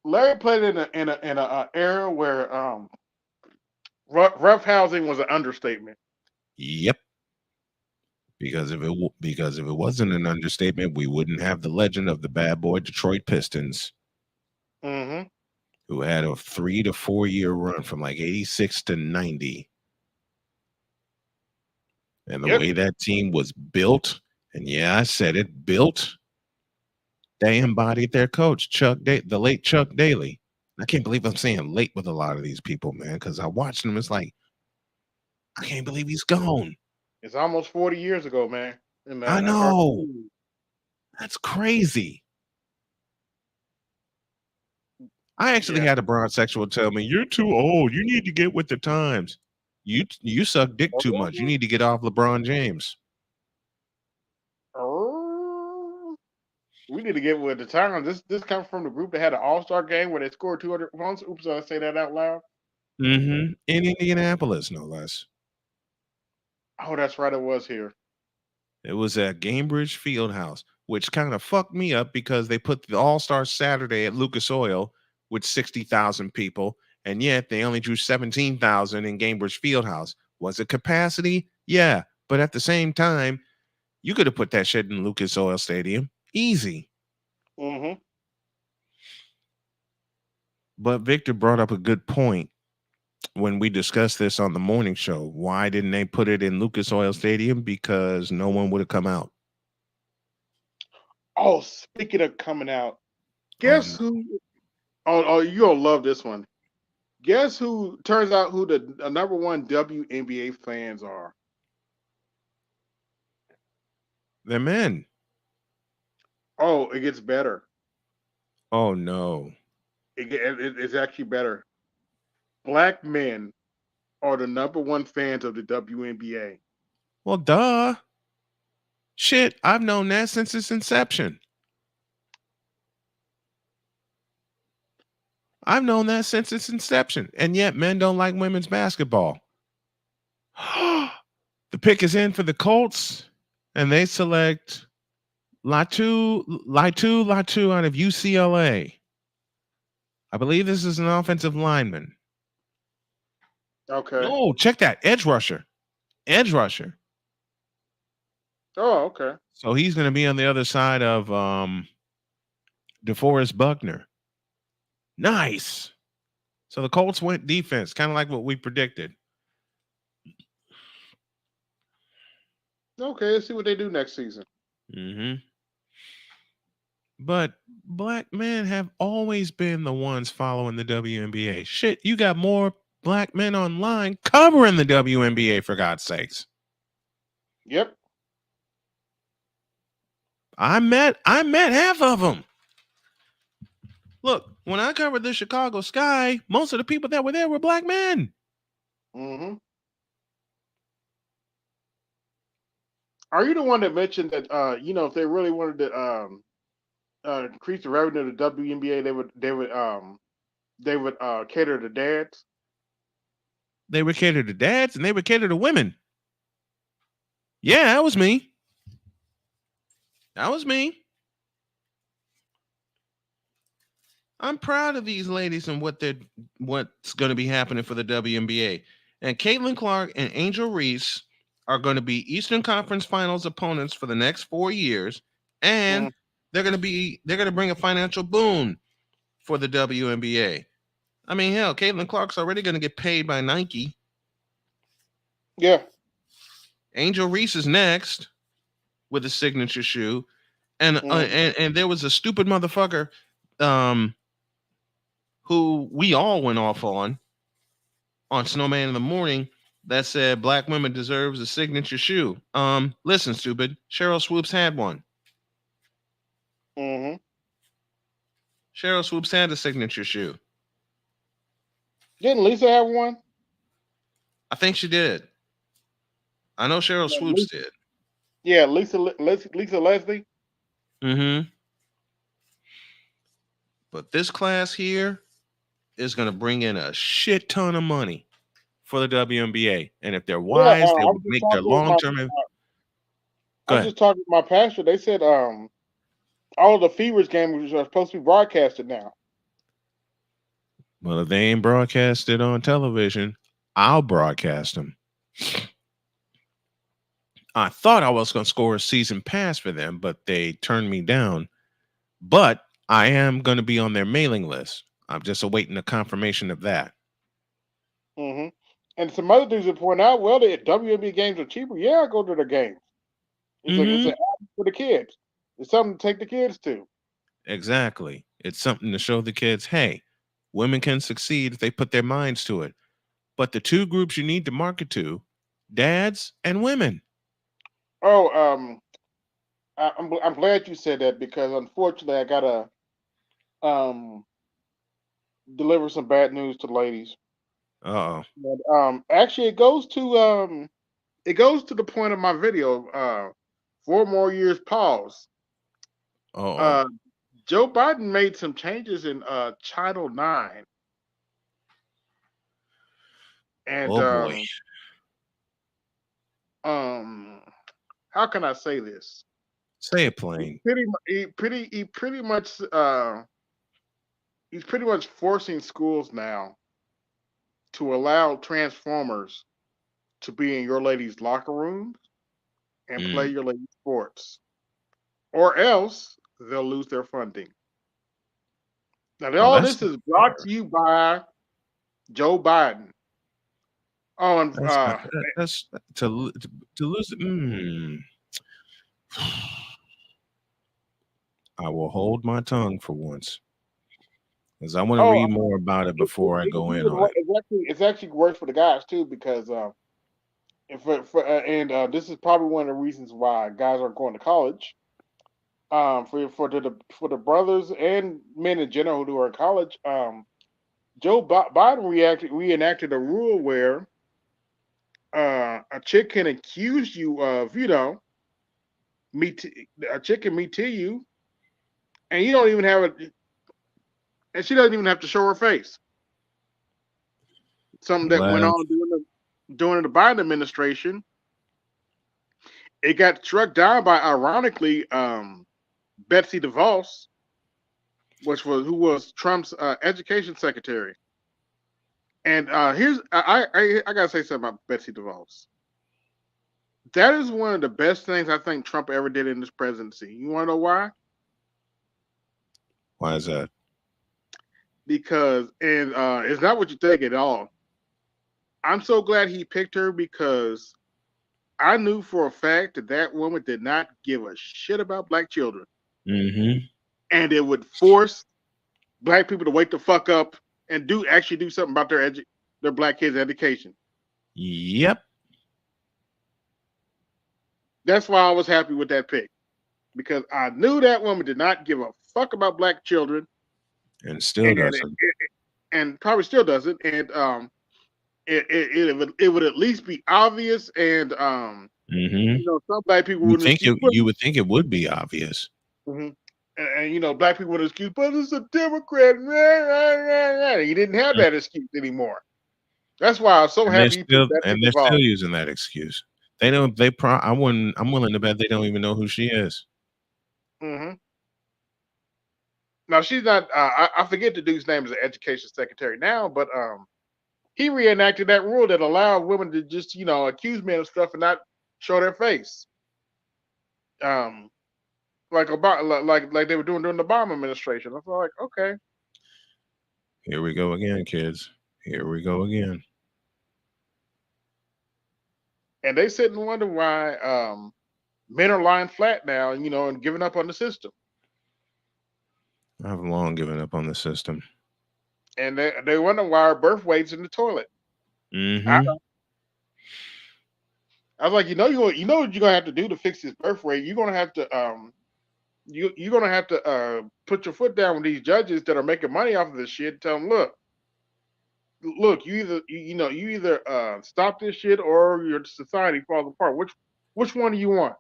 Larry played in a era where rough housing was an understatement. Yep. Because if it wasn't an understatement, we wouldn't have the legend of the bad boy Detroit Pistons, hmm who had a 3 to 4 year run from like 86 to 90. And the Yep. way that team was built, and yeah, I said it, built, they embodied their coach, the late Chuck Daly. I can't believe I'm saying late with a lot of these people, man, because I watched them. It's like, I can't believe he's gone. It's almost 40 years ago, man. And I that's hard to know. believe. That's crazy. I actually Yeah. had a bronzexual tell me, "You're too old. You need to get with the times. You suck dick too much. You need to get off LeBron James." Oh, we need to get with the time. This comes from the group that had an All-Star game where they scored 200 points. Oops, did I say that out loud? In Indianapolis, no less. Oh, that's right. It was here. It was at Gainbridge Fieldhouse, which kind of fucked me up because they put the All Star Saturday at Lucas Oil with 60,000 people, and yet they only drew 17,000 in Gainbridge Fieldhouse. Was it capacity? Yeah, but at the same time, you could have put that shit in Lucas Oil Stadium, easy. hmm But Victor brought up a good point when we discussed this on the morning show. Why didn't they put it in Lucas Oil Stadium? Because no one would have come out. Oh, speaking of coming out, Oh guess no. who? Oh, you'll love this one. Guess who? Turns out who the number one WNBA fans are. They're men. Oh, it gets better. Oh no. It's actually better. Black men are the number one fans of the WNBA. Well, duh. Shit, I've known that since its inception. I've known that since its inception, and yet men don't like women's basketball. The pick is in for the Colts, and they select Latu out of UCLA. I believe this is an offensive lineman. Okay. No, check that. Edge rusher. Edge rusher. Oh, okay. So he's going to be on the other side of DeForest Buckner. Nice. So the Colts went defense, kind of like what we predicted. Okay, let's see what they do next season. Mm-hmm. But black men have always been the ones following the WNBA. Shit, you got more black men online covering the WNBA, for God's sakes. Yep. I met half of them. Look, when I covered the Chicago Sky, most of the people that were there were black men. Mm-hmm. Are you the one that mentioned that if they really wanted to increase the revenue of the WNBA, they would cater to dads? They would cater to dads and they would cater to women. Yeah, that was me. That was me. I'm proud of these ladies and what's going to be happening for the WNBA. And Caitlin Clark and Angel Reese are going to be Eastern Conference Finals opponents for the next 4 years, and they're going to bring a financial boon for the WNBA. I mean, hell, Caitlin Clark's already going to get paid by Nike. Yeah. Angel Reese is next with a signature shoe, and there was a stupid motherfucker who we all went off on Snowman in the Morning that said black women deserves a signature shoe. Listen, stupid. Cheryl Swoops had one. Mm-hmm. Cheryl Swoops had a signature shoe. Didn't Lisa have one? I think she did. I know Cheryl Swoops did. Yeah, Lisa Leslie. Mm-hmm. But this class here is going to bring in a shit ton of money for the WNBA. And if they're wise, they will make their long-term. I was just talking to my pastor. They said all the Fevers games are supposed to be broadcasted now. Well, if they ain't broadcasted on television, I'll broadcast them. I thought I was going to score a season pass for them, but they turned me down. But I am going to be on their mailing list. I'm just awaiting a confirmation of that. Mm-hmm. And some other dudes are pointing out, well, the WNBA games are cheaper. Yeah, I go to the games. It's an app for the kids. It's something to take the kids to. Exactly. It's something to show the kids, hey, women can succeed if they put their minds to it. But the two groups you need to market to, dads and women. Oh, I'm glad you said that because unfortunately I gotta deliver some bad news to the ladies. Uh-oh. But, actually it goes to the point of my video. 4 more years pause. Uh-oh. Joe Biden made some changes in Title IX. And oh boy. How can I say this? Say it plain. He pretty much he's pretty much forcing schools now to allow transformers to be in your ladies' locker rooms and play your ladies' sports, or else they'll lose their funding. Now, all this is brought to you by Joe Biden. Oh, and that's to lose. I will hold my tongue for once, because I want to read more about it before I go in on it. It's actually worse for the guys too, because this is probably one of the reasons why guys aren't going to college. For the brothers and men in general who are in college, Joe Biden reenacted a rule where a chick can accuse you of, a chick can meet to you, and you don't even have and she doesn't even have to show her face. Something that went Last, on during the Biden administration. It got struck down by, ironically, Betsy DeVos, who was Trump's education secretary. And here's I gotta say something about Betsy DeVos. That is one of the best things I think Trump ever did in this presidency. You want to know why? why is that? Because it's not what you think at all. I'm so glad he picked her because I knew for a fact that that woman did not give a shit about black children, Mm-hmm. and it would force black people to wake the fuck up and actually do something about their black kids' education. Yep. That's why I was happy with that pick, because I knew that woman did not give a fuck about black children, And still and doesn't. and probably still doesn't, and it would at least be obvious, and Mm-hmm. some black people You wouldn't think excuse, you would think it would be obvious. and black people would excuse, but it's a Democrat. He didn't have that excuse anymore. That's why I was so And they're happy he still picked that and they're still using that excuse. They don't. I'm willing to bet they don't even know who she is. Mm-hmm. Now she's not. I forget the dude's name as an education secretary now, but he reenacted that rule that allowed women to just accuse men of stuff and not show their face. Like Obama, like they were doing during the Obama administration. I was like, okay. Here we go again, kids. Here we go again. And they sit and wonder why men are lying flat now, and giving up on the system. I've long given up on the system. And they wonder why our birth rate's in the toilet. Mm-hmm. I was like, what you're gonna have to do to fix this birth rate. You're gonna have to you're gonna have to put your foot down with these judges that are making money off of this shit. Tell them, look, you either stop this shit or your society falls apart. Which one do you want?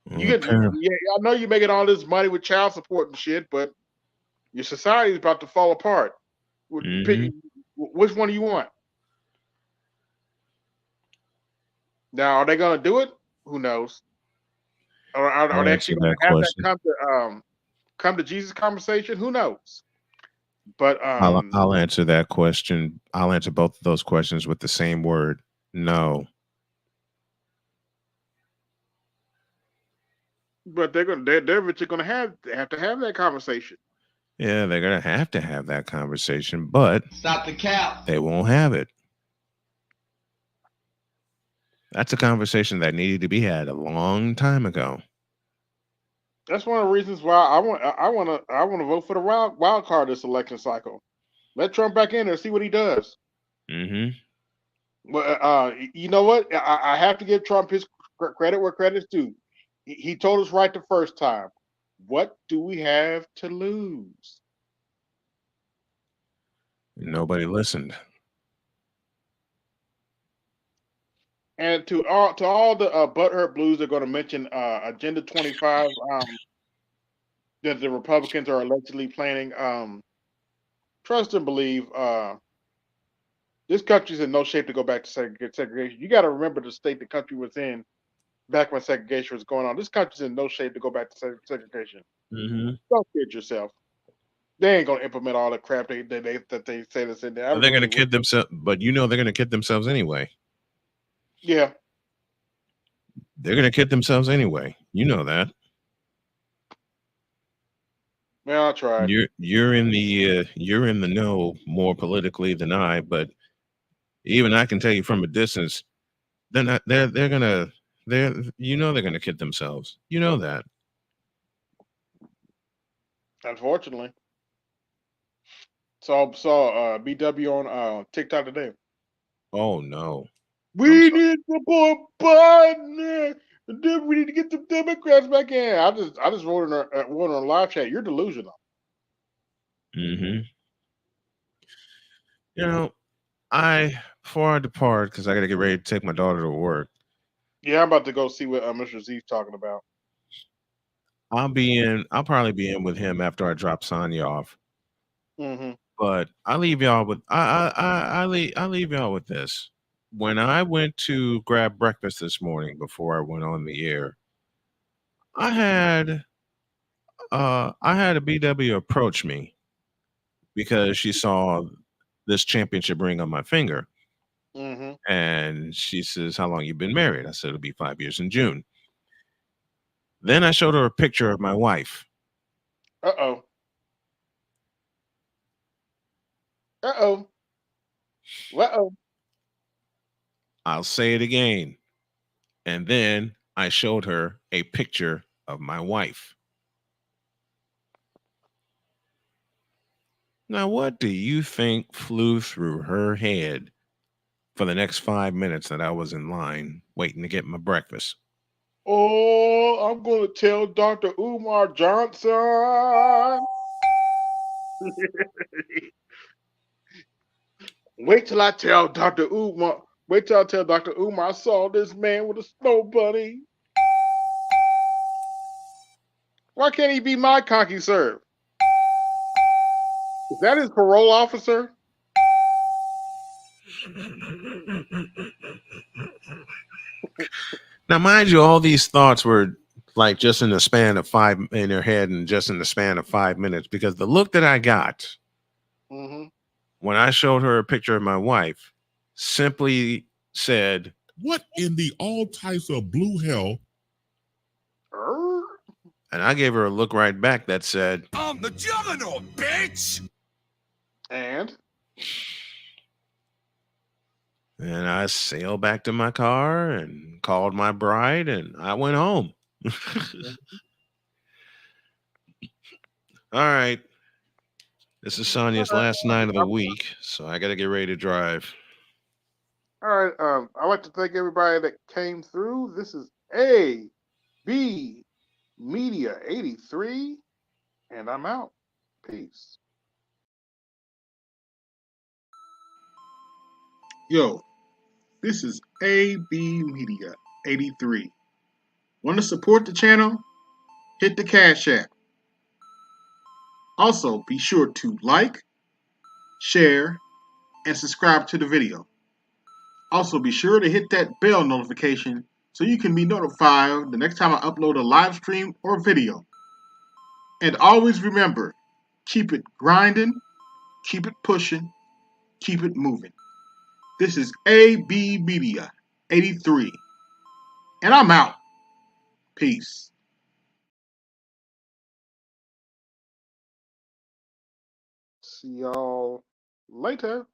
You get, I know you're making all this money with child support and shit, but your society is about to fall apart. Mm-hmm. Which one do you want? Now, are they going to do it? Who knows? Or are they actually going to have that come to Jesus conversation? Who knows? But I'll answer that question. I'll answer both of those questions with the same word: no. But they're eventually going to have to have that conversation. Yeah, they're going to have that conversation, but stop the cap. They won't have it. That's a conversation that needed to be had a long time ago. That's one of the reasons why I want to vote for the wild card this election cycle. Let Trump back in there and see what he does. Mm-hmm. But you know what? I have to give Trump his credit where credit's due. He told us right the first time. What do we have to lose? Nobody listened. And to all the butthurt blues are going to mention Agenda 25 that the Republicans are allegedly planning. Trust and believe this country's in no shape to go back to segregation. You got to remember the state the country was in back when segregation was going on. This country's in no shape to go back to segregation. Mm-hmm. Don't kid yourself. They ain't gonna implement all the crap they say that's in there. They're gonna kid themselves, but they're gonna kid themselves anyway. Yeah, they're gonna kid themselves anyway. You know that. Well, I'll try. You're in the know more politically than I, but even I can tell you from a distance, they're gonna kid themselves. You know that. Unfortunately. So I saw BW on TikTok today. Oh no. We need to support Biden. We need to get the Democrats back in. I just wrote on a live chat. You're delusional. Mm-hmm. Before I depart, because I got to get ready to take my daughter to work. Yeah, I'm about to go see what Mr. Z's talking about. I'll probably be in with him after I drop Sonya off. Mm-hmm. But I leave y'all with I leave y'all with this. When I went to grab breakfast this morning before I went on the air, I had I had a BW approach me because she saw this championship ring on my finger. Mm-hmm. And she says, "How long you been married?" I said, "It'll be 5 years in June." Then I showed her a picture of my wife. Uh-oh. Uh-oh. Uh-oh. I'll say it again. And then I showed her a picture of my wife. Now, what do you think flew through her head for the next 5 minutes that I was in line waiting to get my breakfast? Oh, I'm gonna tell Dr. Umar Johnson. Wait till I tell Dr. Umar. Wait till I tell Dr. Umar I saw this man with a snow bunny. Why can't he be my cocky serve? Is that his parole officer? Now, mind you, all these thoughts were like just in the span of five in her head and just in the span of 5 minutes because the look that I got Mm-hmm. when I showed her a picture of my wife simply said, What in the all types of blue hell? and I gave her a look right back that said, I'm the juggernaut, bitch! And and I sailed back to my car and called my bride and I went home. All right. This is Sonia's last night of the week, so I got to get ready to drive. all right, I'd like to thank everybody that came through. This is AB Media 83, and I'm out. Peace. Yo, this is AB Media 83. Want to support the channel? Hit the Cash App. Also, be sure to like, share, and subscribe to the video. Also, be sure to hit that bell notification so you can be notified the next time I upload a live stream or video. And always remember, keep it grinding, keep it pushing, keep it moving. This is AB Media 83, and I'm out. Peace. See y'all later.